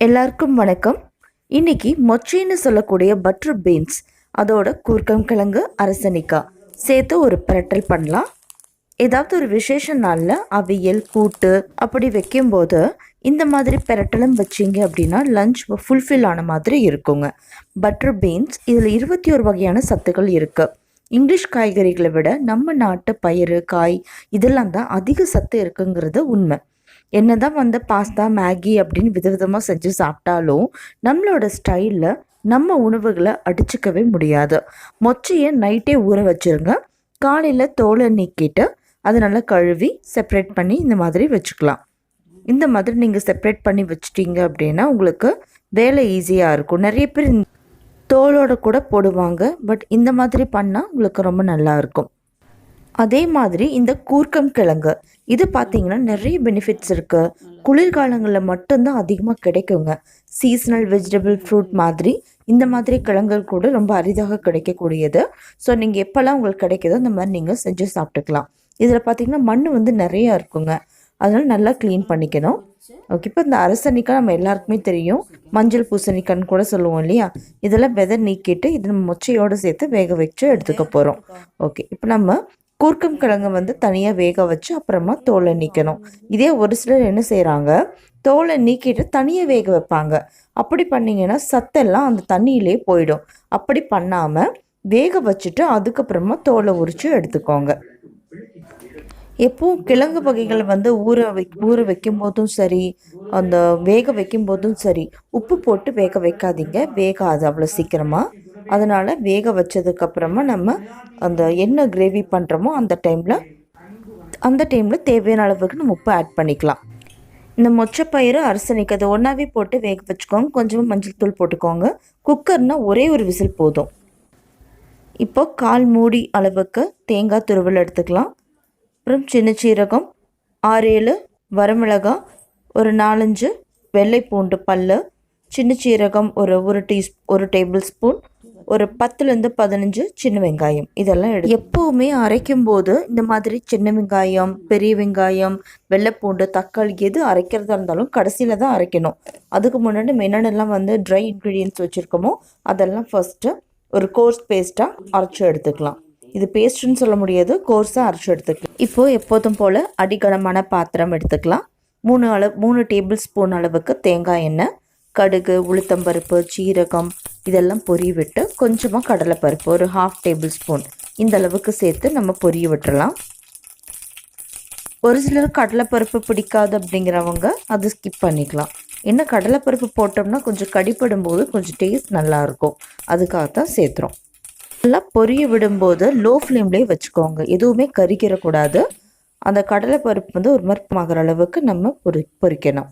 எல்லாருக்கும் வணக்கம். இன்னைக்கு மொச்சைன்னு சொல்லக்கூடிய பட்டர் பீன்ஸ் அதோட கூர்க்கம் கிழங்கு அரசனிக்காய் சேர்த்து ஒரு பிரட்டல் பண்ணலாம். ஏதாவது ஒரு விசேஷ நாளில் அவியல் கூட்டு அப்படி வைக்கும்போது இந்த மாதிரி பிரட்டலும் வச்சிங்க அப்படின்னா லஞ்ச் ஃபுல்ஃபில் ஆன மாதிரி இருக்குங்க. பட்டர் பீன்ஸ் இதில் 21 வகையான சத்துக்கள் இருக்குது. இங்கிலீஷ் காய்கறிகளை விட நம்ம நாட்டு பயிறு காய் இதெல்லாம் தான் அதிக சத்து இருக்குங்கிறது உண்மை. என்னதான் பாஸ்தா மேகி அப்படின்னு விதவிதமாக செஞ்சு சாப்பிட்டாலும் நம்மளோட ஸ்டைலில் நம்ம உணவுகளை அடிச்சுக்கவே முடியாது. மொச்சையை நைட்டே ஊற வச்சுருங்க. காலையில் தோலை நீக்கிட்டு அதை நல்லா கழுவி செப்பரேட் பண்ணி இந்த மாதிரி வச்சுக்கலாம். இந்த மாதிரி நீங்கள் செப்பரேட் பண்ணி வச்சிட்டிங்க அப்படின்னா உங்களுக்கு வேலை ஈஸியாக இருக்கும். நிறைய பேர் தோலோடு கூட போடுவாங்க, பட் இந்த மாதிரி பண்ணால் உங்களுக்கு ரொம்ப நல்லாயிருக்கும். அதே மாதிரி இந்த கூர்க்கம் கிழங்கு இது பார்த்திங்கன்னா நிறைய பெனிஃபிட்ஸ் இருக்குது. குளிர்காலங்களில் மட்டும்தான் அதிகமாக கிடைக்குங்க. சீசனல் வெஜிடபிள் ஃப்ரூட் மாதிரி இந்த மாதிரி கிழங்குகள் கூட ரொம்ப அரிதாக கிடைக்கக்கூடியது. ஸோ நீங்கள் எப்போல்லாம் உங்களுக்கு கிடைக்குதோ அந்த மாதிரி நீங்கள் செஞ்சு சாப்பிட்டுக்கலாம். இதில் பார்த்திங்கன்னா மண் நிறையா இருக்குங்க, அதனால் நல்லா க்ளீன் பண்ணிக்கணும். ஓகே, இப்போ இந்த அரசனிக்காய் நம்ம எல்லாருக்குமே தெரியும், மஞ்சள் பூசணிக்கான்னு கூட சொல்லுவோம் இல்லையா. இதெல்லாம் விதை நீக்கிட்டு இது நம்ம மொச்சையோடு சேர்த்து வேக வச்சு எடுத்துக்க போகிறோம். ஓகே, இப்போ நம்ம கூர்க்கம் கிழங்கு தனியாக வேக வச்சு அப்புறமா தோலை நீக்கணும். இதே ஒரு சிலர் என்ன செய்கிறாங்க, தோலை நீக்கிட்டு தனியாக வேக வைப்பாங்க. அப்படி பண்ணிங்கன்னா சத்தெல்லாம் அந்த தண்ணியிலே போயிடும். அப்படி பண்ணாமல் வேக வச்சுட்டு அதுக்கப்புறமா தோலை உரித்து எடுத்துக்கோங்க. எப்பவும் கிழங்கு வகைகள் ஊற வைக்கும் போதும் சரி, அந்த வேக வைக்கும் போதும் சரி, உப்பு போட்டு வேக வைக்காதீங்க, வேகாது அவ்வளோ சீக்கிரமாக. அதனால் வேக வச்சதுக்கப்புறமா நம்ம அந்த என்ன கிரேவி பண்ணுறோமோ அந்த டைமில் தேவையான அளவுக்கு நம்ம உப்பு ஆட் பண்ணிக்கலாம். இந்த மொச்சப்பயிறு அரசனிக்காய் அதை ஒன்றாவே போட்டு வேக வச்சுக்கோங்க. கொஞ்சமாக மஞ்சள் தூள் போட்டுக்கோங்க. குக்கர்னால் ஒரே ஒரு விசில் போதும். இப்போ 1/4 மூடி அளவுக்கு தேங்காய் துருவல் எடுத்துக்கலாம். அப்புறம் சின்ன சீரகம், 6-7 வரமிளகாய், ஒரு 4-5 வெள்ளை பூண்டு பல், சின்ன சீரகம் ஒரு டேபிள் ஸ்பூன், ஒரு 10-15 சின்ன வெங்காயம். இதெல்லாம் எப்போவுமே அரைக்கும் போது இந்த மாதிரி சின்ன வெங்காயம், பெரிய வெங்காயம், வெள்ளைப்பூண்டு, தக்காளி எது அரைக்கிறதா இருந்தாலும் கடைசியில் தான் அரைக்கணும். அதுக்கு முன்னாடி என்னென்னலாம் ட்ரை இன்க்ரீடியன்ட்ஸ் வச்சுருக்கோமோ அதெல்லாம் ஃபஸ்ட்டு ஒரு கோர்ஸ் பேஸ்ட்டாக அரைச்சி எடுத்துக்கலாம். இது பேஸ்ட்டுன்னு சொல்ல முடியாது, கோர்ஸாக அரைச்சி எடுத்துக்கலாம். இப்போது எப்போதும் போல் அடிக்கனமான பாத்திரம் எடுத்துக்கலாம். 3 டேபிள் ஸ்பூன் அளவுக்கு தேங்காய் எண்ணெய், கடுகு, உளுத்தம்பருப்பு, சீரகம் இதெல்லாம் பொரிய விட்டு கொஞ்சமாக கடலைப்பருப்பு ஒரு 1/2 டேபிள் ஸ்பூன் இந்த அளவுக்கு சேர்த்து நம்ம பொரிய விட்டுறலாம். ஒரு சிலர் கடலைப்பருப்பு பிடிக்காது அப்படிங்கிறவங்க அது ஸ்கிப் பண்ணிக்கலாம். என்ன கடலைப்பருப்பு போட்டோம்னா கொஞ்சம் கடிப்படும் போது கொஞ்சம் டேஸ்ட் நல்லாயிருக்கும், அதுக்காகத்தான் சேர்த்துறோம். நல்லா பொரிய விடும்போது லோ ஃப்ளேம்லேயே வச்சுக்கோங்க, எதுவுமே கறிக்கிறக்கூடாது. அந்த கடலைப்பருப்பு ஒரு மரப்பமாகிற அளவுக்கு நம்ம பொரிக்கணும்.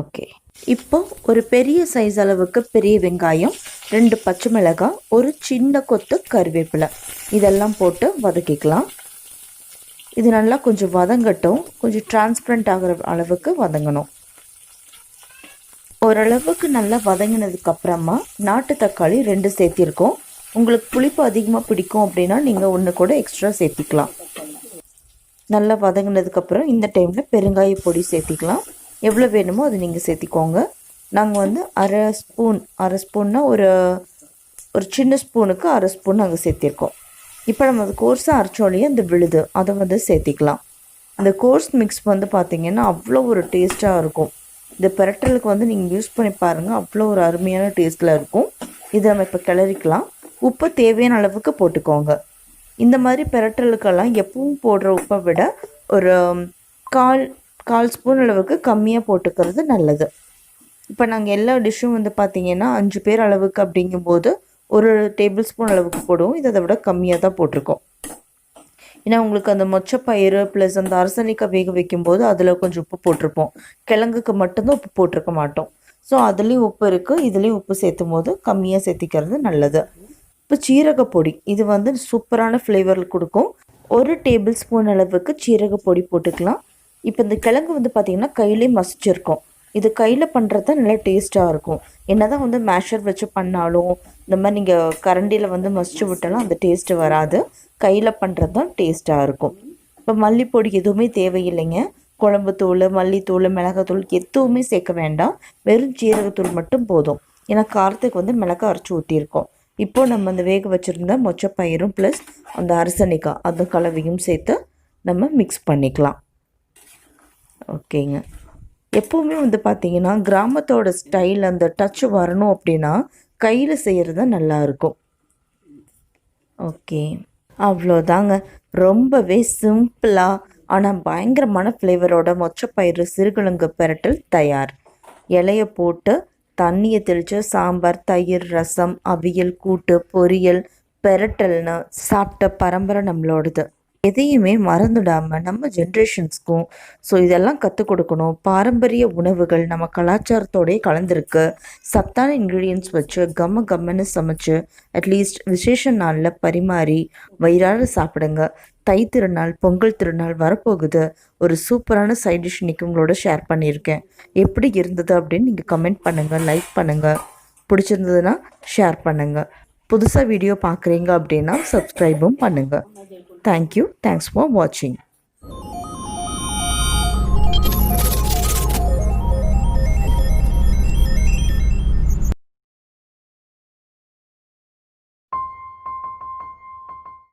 ஓகே, இப்போ ஒரு பெரிய சைஸ் அளவுக்கு பெரிய வெங்காயம், 2 பச்சை மிளகாய், ஒரு சின்ன கொத்து கருவேப்பிலை இதெல்லாம் போட்டு வதக்கிக்கலாம். இது நல்லா கொஞ்சம் வதங்கட்டும், கொஞ்சம் டிரான்ஸ்பரண்ட் ஆகிற அளவுக்கு வதங்கணும். ஓரளவுக்கு நல்லா வதங்கினதுக்கப்புறமா நாட்டு தக்காளி 2 சேர்த்திருக்கோம். உங்களுக்கு புளிப்பு அதிகமாக பிடிக்கும் அப்படின்னா நீங்கள் 1 கூட எக்ஸ்ட்ரா சேர்த்திக்கலாம். நல்லா வதங்கினதுக்கப்புறம் இந்த டைமில் பெருங்காய பொடி சேர்த்திக்கலாம். எவ்வளோ வேணுமோ அது நீங்கள் சேர்த்திக்கோங்க. நாங்கள் அரை ஸ்பூன்னா ஒரு சின்ன ஸ்பூனுக்கு 1/2 ஸ்பூன் நாங்கள் சேர்த்திருக்கோம். இப்போ நம்ம அது கோர்ஸாக அரைச்சோலையே அந்த விழுது அதை சேர்த்திக்கலாம். அந்த கோர்ஸ் மிக்ஸ் பார்த்திங்கன்னா அவ்வளோ ஒரு டேஸ்ட்டாக இருக்கும். இந்த பிரட்டலுக்கு நீங்கள் யூஸ் பண்ணி பாருங்கள், அவ்வளோ ஒரு அருமையான டேஸ்ட்டில் இருக்கும். இதை நம்ம இப்போ கிளறிக்கலாம். உப்பு தேவையான அளவுக்கு போட்டுக்கோங்க. இந்த மாதிரி பிரட்டலுக்கெல்லாம் எப்பவும் போடுற உப்பை விட ஒரு கால் ஸ்பூன் அளவுக்கு கம்மியாக போட்டுக்கிறது நல்லது. இப்போ நாங்கள் எல்லா டிஷ்ஷும் பார்த்திங்கன்னா 5 பேர் அளவுக்கு அப்படிங்கும்போது ஒரு டேபிள் ஸ்பூன் அளவுக்கு போடுவோம். இதை விட கம்மியாக தான் போட்டிருக்கோம். ஏன்னா உங்களுக்கு அந்த மொச்சப்பயிறு ப்ளஸ் அந்த அரசனிக்காய் வேக வைக்கும்போது அதில் கொஞ்சம் உப்பு போட்டிருப்போம். கிழங்குக்கு மட்டும்தான் உப்பு போட்டிருக்க மாட்டோம். ஸோ அதுலேயும் உப்பு இருக்குது, இதுலேயும் உப்பு சேர்த்தும் போது கம்மியாக சேர்த்திக்கிறது நல்லது. இப்போ சீரகப்பொடி இது சூப்பரான ஃப்ளேவர் கொடுக்கும். ஒரு டேபிள் ஸ்பூன் அளவுக்கு சீரகப்பொடி போட்டுக்கலாம். இப்போ இந்த கிழங்கு பார்த்திங்கன்னா கையிலே மசிச்சிருக்கோம். இது கையில் பண்ணுறது தான் நல்லா டேஸ்ட்டாக இருக்கும். என்ன தான் மேஷர் வச்சு பண்ணாலும் இந்த மாதிரி நீங்கள் கரண்டியில் மசிச்சு விட்டாலும் அந்த டேஸ்ட்டு வராது. கையில் பண்ணுறது தான் டேஸ்ட்டாக இருக்கும். இப்போ மல்லிப்பொடி எதுவுமே தேவையில்லைங்க. குழம்பு தூள், மல்லித்தூள், மிளகாத்தூள் எதுவுமே சேர்க்க வேண்டாம். வெறும் ஜீரகத்தூள் மட்டும் போதும். ஏன்னா காரத்துக்கு வந்து மிளகாய் அரைச்சி ஊற்றிருக்கோம். இப்போது நம்ம அந்த வேக வச்சுருந்த மொச்சப்பயிரும் ப்ளஸ் அந்த அரசணிக்காய் அந்த கலவையும் சேர்த்து நம்ம மிக்ஸ் பண்ணிக்கலாம். ஓகேங்க. எப்போவுமே வந்து பார்த்திங்கன்னா கிராமத்தோட ஸ்டைல் அந்த டச் வரணும் அப்படின்னா கையில் செய்கிறது தான் நல்லாயிருக்கும். ஓகே, அவ்வளோதாங்க. ரொம்பவே சிம்பிளாக ஆனால் பயங்கரமான ஃப்ளேவரோட மொச்சப்பயிறு சிறுகிழங்கு பிரட்டல் தயார். இலையை போட்டு தண்ணியை தெளித்து சாம்பார், தயிர், ரசம், அவியல், கூட்டு, பொரியல், பிரட்டல்னு சாப்பிட்ட பரம்பரை நம்மளோடது. எதையுமே மறந்துடாமல் நம்ம ஜென்ரேஷன்ஸ்க்கும் இதெல்லாம் கற்றுக் கொடுக்கணும். பாரம்பரிய உணவுகள் நம்ம கலாச்சாரத்தோடய கலந்துருக்கு. சத்தான இன்க்ரீடியன்ட்ஸ் வச்சு கம்மன்னு சமைச்சு அட்லீஸ்ட் விசேஷ நாளில் பரிமாறி வயிறார சாப்பிடுங்க. தை திருநாள், பொங்கல் திருநாள் வரப்போகுது. ஒரு சூப்பரான சைட் டிஷ் இன்றைக்கி உங்களோட ஷேர் பண்ணியிருக்கேன். எப்படி இருந்தது அப்படின்னு நீங்கள் கமெண்ட் பண்ணுங்கள், லைக் பண்ணுங்கள். பிடிச்சிருந்ததுன்னா ஷேர் பண்ணுங்கள். புதுசாக வீடியோ பார்க்குறீங்க அப்படின்னா சப்ஸ்கிரைபும் பண்ணுங்கள். Thank you. Thanks for watching.